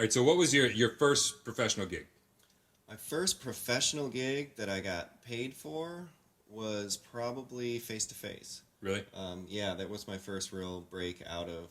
right, so what was your first professional gig? My first professional gig that I got paid for was probably face to face. Really? Yeah, that was my first real break out of,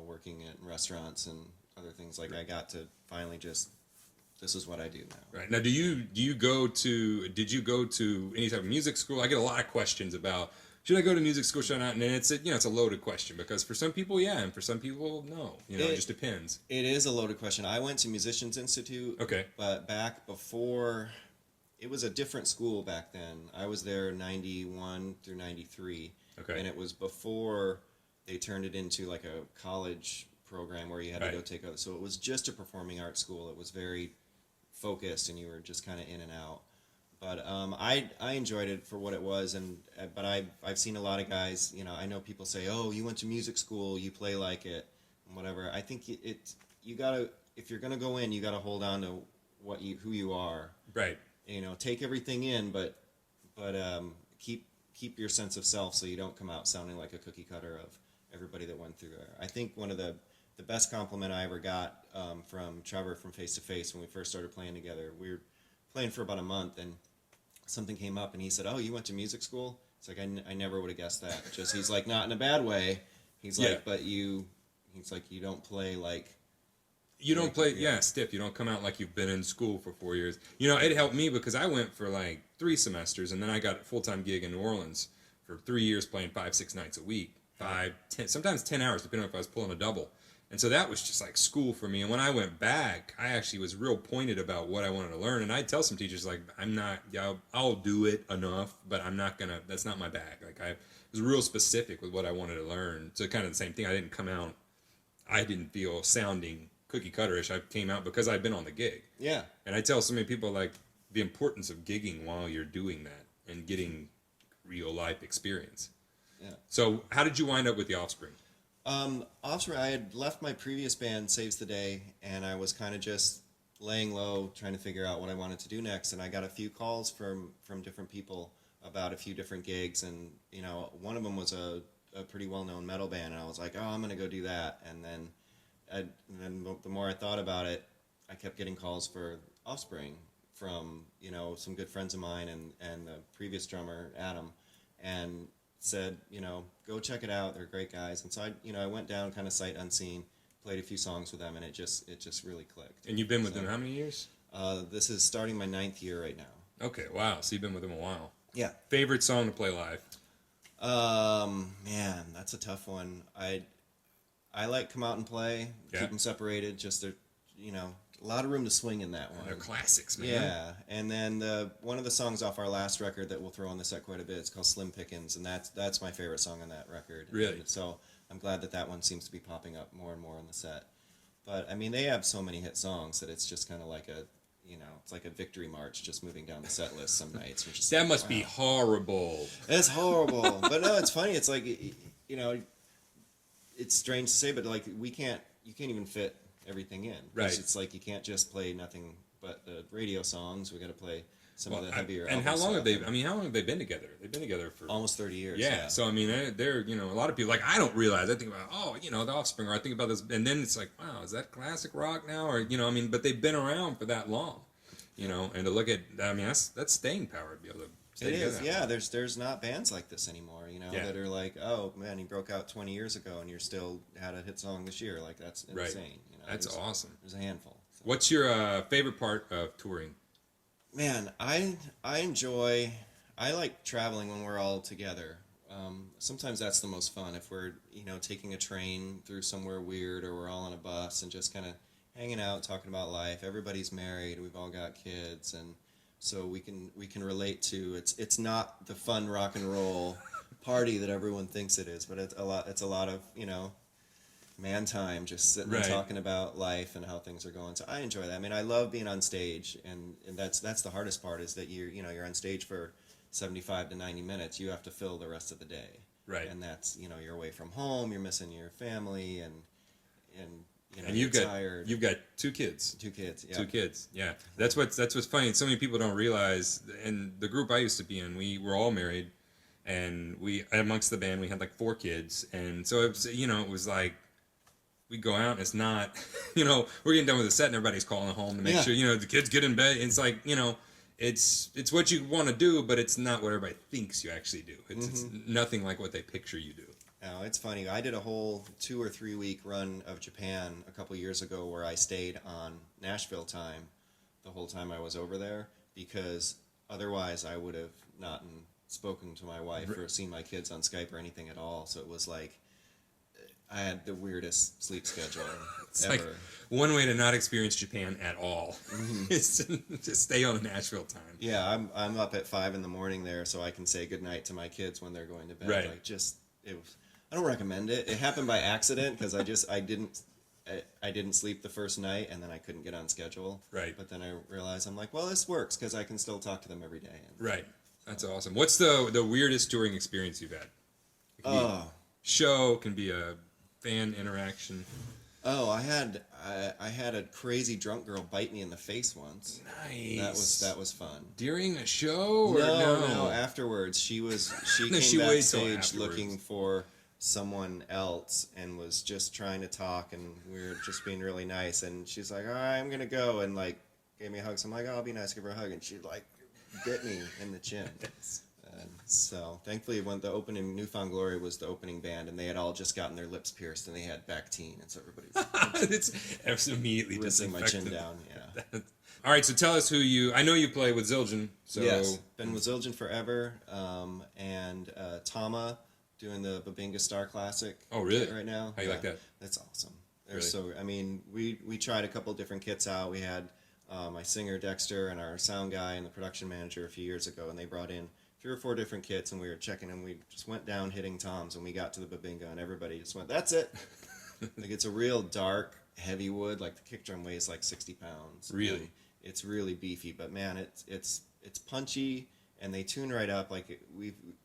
working at restaurants and other things. Like I got to finally just, this is what I do now. Right. Now, did you go to any type of music school? I get a lot of questions about should I go to music school, should I not? And it's a loaded question because for some people, yeah, and for some people, no. It just depends. It is a loaded question. I went to Musicians Institute, Okay. but back before, it was a different school back then. I was there 91 through 93. Okay. And it was before they turned it into like a college program where you had to go take other. So it was just a performing arts school. It was very focused and you were just kind of in and out. But I enjoyed it for what it was, but I've seen a lot of guys. I know people say, "Oh, you went to music school, you play like it, and whatever." I think you gotta, if you're gonna go in, you gotta hold on to who you are. Right. Take everything in, but keep your sense of self so you don't come out sounding like a cookie cutter of everybody that went through there. I think one of the best compliment I ever got from Trevor from Face to Face when we first started playing together. We were playing for about a month and something came up and he said, "Oh, you went to music school?" It's like I never would have guessed that. Just he's like, not in a bad way. He's like, but he's like, you don't play like you don't play stiff. You don't come out like you've been in school for 4 years. It helped me because I went for like 3 semesters and then I got a full-time gig in New Orleans for 3 years playing 5-6 nights a week, 5-10, sometimes 10 hours depending on if I was pulling a double. And so that was just like school for me. And when I went back, I actually was real pointed about what I wanted to learn. And I'd tell some teachers, like, I'll do it enough, but I'm not going to, that's not my bag. Like, I was real specific with what I wanted to learn. So kind of the same thing. I didn't feel sounding cookie cutterish. I came out because I'd been on the gig. Yeah. And I tell so many people, like, the importance of gigging while you're doing that and getting real life experience. Yeah. So how did you wind up with the Offspring? Offspring, I had left my previous band, Saves the Day, and I was kind of just laying low, trying to figure out what I wanted to do next. And I got a few calls from different people about a few different gigs, and one of them was a pretty well-known metal band, and I was like, oh, I'm gonna go do that. And then the more I thought about it, I kept getting calls for Offspring from some good friends of mine and the previous drummer Adam, and said, go check it out. They're great guys. And so I went down kind of sight unseen, played a few songs with them, and it just really clicked. And you've been with them how many years? This is starting my 9th year right now. Okay, wow. So you've been with them a while. Yeah. Favorite song to play live? Man, that's a tough one. I like Come Out and Play, keep them separated, just a lot of room to swing in that one. They're classics, man. Yeah, and then one of the songs off our last record that we'll throw on the set quite a bit, it's called Slim Pickens, and that's my favorite song on that record. Really? And so I'm glad that one seems to be popping up more and more on the set. But I mean, they have so many hit songs that it's just kind of like it's like a victory march just moving down the set list some nights. Which is that must be horrible. It's horrible, but no, it's funny. It's like it's strange to say, but like you can't even fit everything in. Right. It's like you can't just play nothing but the radio songs. We got to play some of the heavier. And how long have they? I mean, how long have they been together? They've been together for almost 30 years. Yeah. So I mean, they're a lot of people like I don't realize. I think about the Offspring, or I think about this, and then it's like, wow, is that classic rock now? Or but they've been around for that long, and to look at, I mean, that's staying power to be able to. It is, yeah. There's not bands like this anymore, that are like, oh man, he broke out 20 years ago, and you're still had a hit song this year. Like that's insane. Right. That's awesome. There's a handful. So. What's your favorite part of touring? Man, I like traveling when we're all together. Sometimes that's the most fun if we're taking a train through somewhere weird, or we're all on a bus and just kind of hanging out, talking about life. Everybody's married. We've all got kids, and so we can relate to it's not the fun rock and roll party that everyone thinks it is, but it's a lot of man time, just sitting and talking about life and how things are going. So I enjoy that. I mean, I love being on stage, and that's the hardest part is that you're on stage for 75 to 90 minutes. You have to fill the rest of the day, right? And that's you're away from home, you're missing your family, and and you've got 2 kids. 2 kids, yeah. 2 kids, yeah. That's what's funny. So many people don't realize. In the group I used to be in, we were all married, and we amongst the band we had like 4 kids, and so it was like we go out and it's not, we're getting done with the set and everybody's calling home to make sure, the kids get in bed. It's like, it's what you want to do, but it's not what everybody thinks you actually do. It's nothing like what they picture you do. Oh, it's funny. I did a whole 2 or 3 week run of Japan a couple years ago where I stayed on Nashville time the whole time I was over there, because otherwise I would have not spoken to my wife or seen my kids on Skype or anything at all. So it was like I had the weirdest sleep schedule It's ever. like one way to not experience Japan at all is to just stay on Nashville time. Yeah, I'm up at 5 a.m. there, so I can say goodnight to my kids when they're going to bed. Right. Like I don't recommend it. It happened by accident because I didn't sleep the first night, and then I couldn't get on schedule. Right. But then I realized, I'm like, well, this works because I can still talk to them every day. Right. That's awesome. What's the weirdest touring experience you've had? It can be a show, can be a fan interaction. Oh, I had a crazy drunk girl bite me in the face once. Nice. That was fun. During a show or No, afterwards. She No, came she waited till backstage afterwards. looking for someone else and was just trying to talk, and we were just being really nice, and she's like, all right, I'm gonna go, and like gave me a hug. So I'm like, oh, I'll be nice, give her a hug, and she like bit me in the chin. And so thankfully when the opening Newfound Glory was the opening band, and they had all just gotten their lips pierced and they had Bactine, and so everybody's it's immediately rinsing my chin disinfected. down. Yeah. All right, so tell us who I know you play with Zildjian. So Yes, been with Zildjian forever, and Tama doing the Babinga Star Classic. Oh, really? Kit right now. How you like that? That's awesome. They're Really? so. I mean, we tried a couple different kits out. We had my singer Dexter and our sound guy and the production manager a few years ago, and they brought in 3 or 4 different kits, and we were checking them. We just went down hitting toms, and we got to the Babinga, and everybody just went, "That's it." Like, it's a real dark, heavy wood. Like, the kick drum weighs like 60 pounds. Really? And it's really beefy, but man, it's punchy, and they tune right up. Like,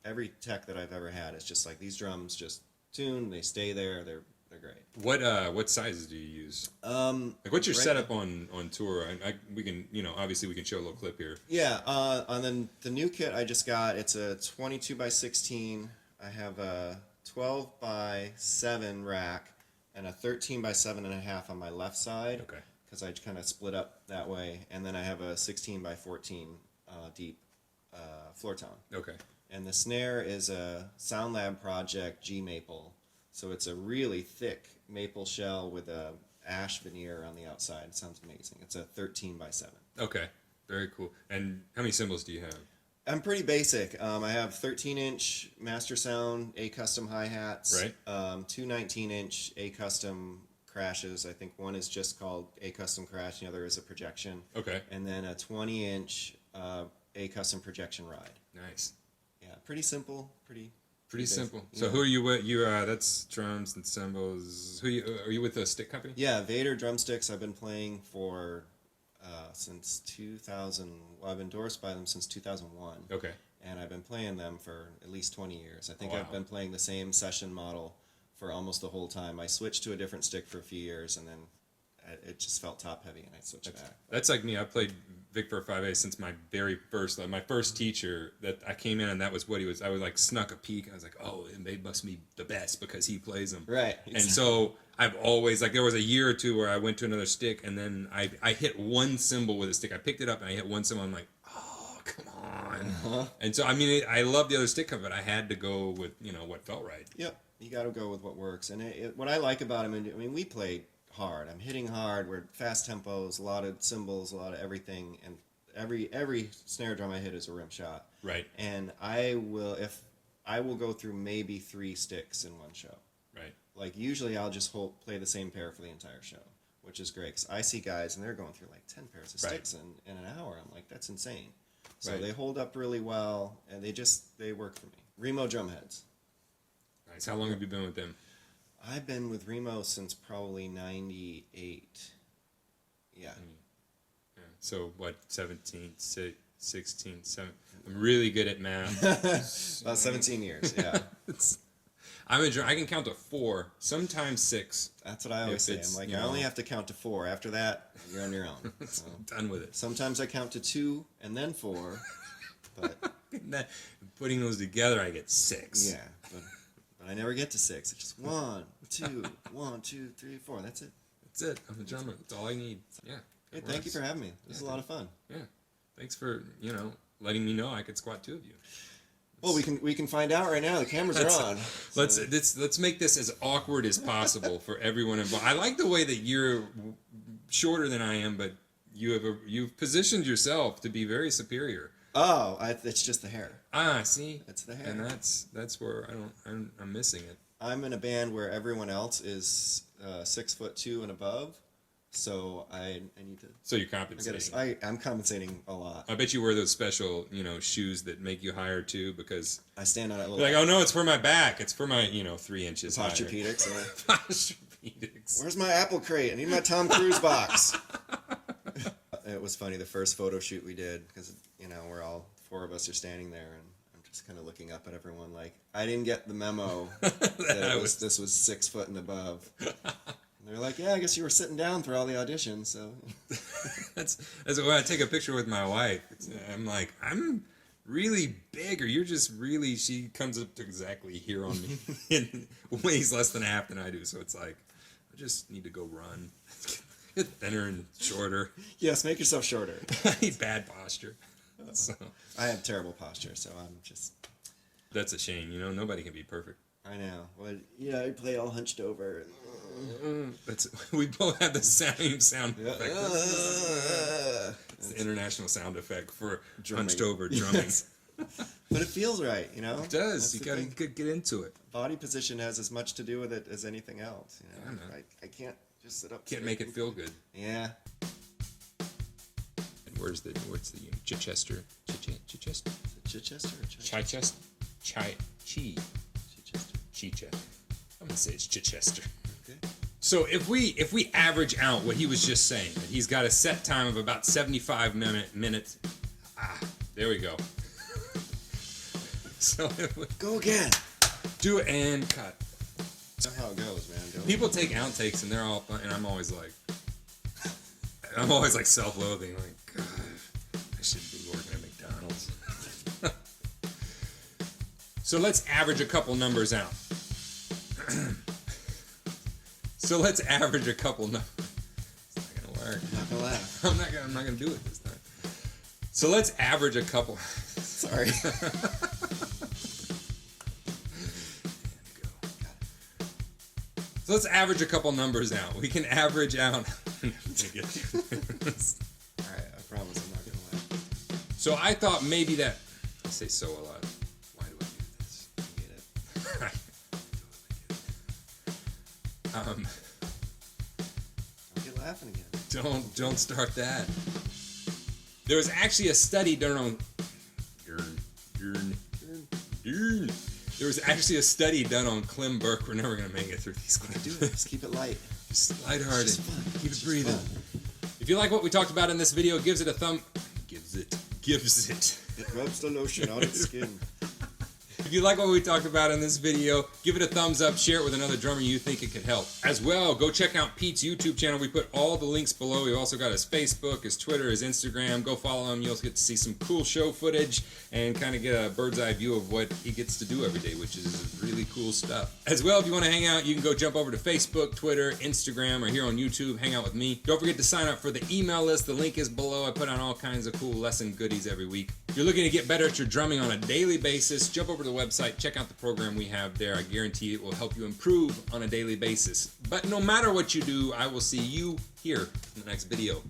every tech that I've ever had, it's just like these drums just tune. They stay there. They're great. What sizes do you use? Like, What's your setup on tour? We can obviously we can show a little clip here. Yeah, on the new kit I just got, it's a 22 by 16. I have a 12 by 7 rack and a 13 by 7.5 on my left side. Okay. Because I kind of split up that way, and then I have a 16 by 14 deep floor tone. Okay. And the snare is a Sound Lab Project G Maple, so it's a really thick maple shell with a ash veneer on the outside. It sounds amazing. It's a 13 by 7. Okay. Very cool. And how many cymbals do you have? I'm pretty basic. I have 13-inch Master Sound A custom hi-hats. Right. 2 19-inch A custom crashes. I think one is just called A custom crash, the other is a projection. Okay. And then a 20-inch A custom projection ride. Nice. Yeah, pretty simple. Pretty simple. Yeah. So who are you with? that's drums and cymbals. Are you with a stick company? Yeah, Vader drumsticks. I've been playing for since 2000. Well, I've been endorsed by them since 2001. Okay. And I've been playing them for at least 20 years. I think Wow. I've been playing the same session model for almost the whole time. I switched to a different stick for a few years, and then it just felt top heavy, and I switched back. That's like me. I played Vic for 5A since my very first, my first teacher that I came in, and that was what he was. I was like snuck a peek. I was like, oh, and they must be the best because he plays them. Right. And so I've always, like, there was a year or two where I went to another stick, and then I hit one cymbal with a stick. I picked it up, and I hit one cymbal. I'm like, oh, come on. Uh-huh. And so, I mean, I love the other stick company, but I had to go with, what felt right. Yep. You got to go with what works. And what I like about him, I mean, we played hard. I'm hitting hard. We're fast tempos, a lot of cymbals, a lot of everything, and every snare drum I hit is a rim shot. Right. And I will go through maybe 3 sticks in one show. Right. Like, usually I'll just play the same pair for the entire show, which is great. 'Cause I see guys and they're going through like 10 pairs of sticks in an hour. I'm like, that's insane. So Right. they hold up really well, and they work for me. Remo Drumheads. Nice. How long have you been with them? I've been with Remo since probably 98. Yeah. Yeah. So, what, 17, 16, 7? I'm really good at math. About 17 years, yeah. I can count to 4, sometimes 6. That's what I always say. I'm like, I only have to count to 4. After that, you're on your own. So, Done with it. sometimes I count to 2 and then 4, but Putting those together, I get 6. yeah. But I never get to 6. It's just 1, 2, 1, 2, 3, 4. That's it. That's it. I'm a drummer. That's all I need. Yeah. Hey, thank you for having me. This is a lot of fun. Yeah. Thanks for, letting me know I could squat 2 of you. Well, we can find out right now. The cameras are on. Let's make this as awkward as possible for everyone involved. I like the way that you're shorter than I am, but you've positioned yourself to be very superior. Oh, it's just the hair. Ah, see, It's the hair, and that's where I'm missing it. I'm in a band where everyone else is 6'2" and above, so I need to. So you're compensating. I'm compensating a lot. I bet you wear those special, shoes that make you higher too, because I stand on that little. You're like, oh no, it's for my back. It's for my, 3 inches higher. Posturepedics. Posturepedics. Where's my apple crate? I need my Tom Cruise box. It was funny, the first photo shoot we did, because we're all 4 of us are standing there, and I'm just kind of looking up at everyone like, I didn't get the memo that this was 6 foot and above. And they're like, yeah, I guess you were sitting down for all the auditions, so. that's when I take a picture with my wife. I'm like, I'm really big, or you're just really. She comes up to exactly here on me, and weighs less than half than I do. So it's like, I just need to go run. Get thinner and shorter. Yes, make yourself shorter. I need bad posture. So. I have terrible posture, so I'm just. That's a shame, Nobody can be perfect. I know. Well, I play all hunched over. We both have the same sound effect. It's It's the international sound effect for drumming. hunched over drumming. Yes. But it feels right, It does. You gotta get into it. Body position has as much to do with it as anything else. I know. I can't just sit up. Can't make it feel good. Yeah. And what's the Chichester? Chichester? Chichester or Chichester? Chichester. Chichester. I'm gonna say it's Chichester. Okay. So if we average out what he was just saying, that he's got a set time of about 75 minutes. There we go. So if we Go again. do it and cut. That's how it goes, man. People take outtakes and they're all fun, and I'm always like self-loathing, like, God, I should be working at McDonald's. So let's average a couple numbers out. So let's average a couple numbers. It's not gonna work. I'm not gonna laugh. I'm not gonna do it this time. So let's average a couple. Sorry. So let's average a couple numbers out. We can average out. All right, I promise I'm not gonna laugh. So I thought maybe that. I say so a lot. Why do I do this? I get it. Totally get it. Don't get laughing again. Don't start that. There was actually a study done on. There was actually a study done on Clem Burke. We're never gonna make it through these. Do it. Just keep it light. Just lighthearted. It's just fun. Keep It's it just breathing. fun. If you like what we talked about in this video, gives it a thumb. Gives it. It rubs the lotion on its skin. If you like what we talked about in this video, give it a thumbs up, share it with another drummer you think it could help. As well, go check out Pete's YouTube channel. We put all the links below. We've also got his Facebook, his Twitter, his Instagram. Go follow him. You'll get to see some cool show footage and kind of get a bird's eye view of what he gets to do every day, which is really cool stuff. As well, if you want to hang out, you can go jump over to Facebook, Twitter, Instagram, or here on YouTube. Hang out with me. Don't forget to sign up for the email list. The link is below. I put on all kinds of cool lesson goodies every week. If you're looking to get better at your drumming on a daily basis, jump over to the website, check out the program we have there. I guarantee it will help you improve on a daily basis. But no matter what you do, I will see you here in the next video.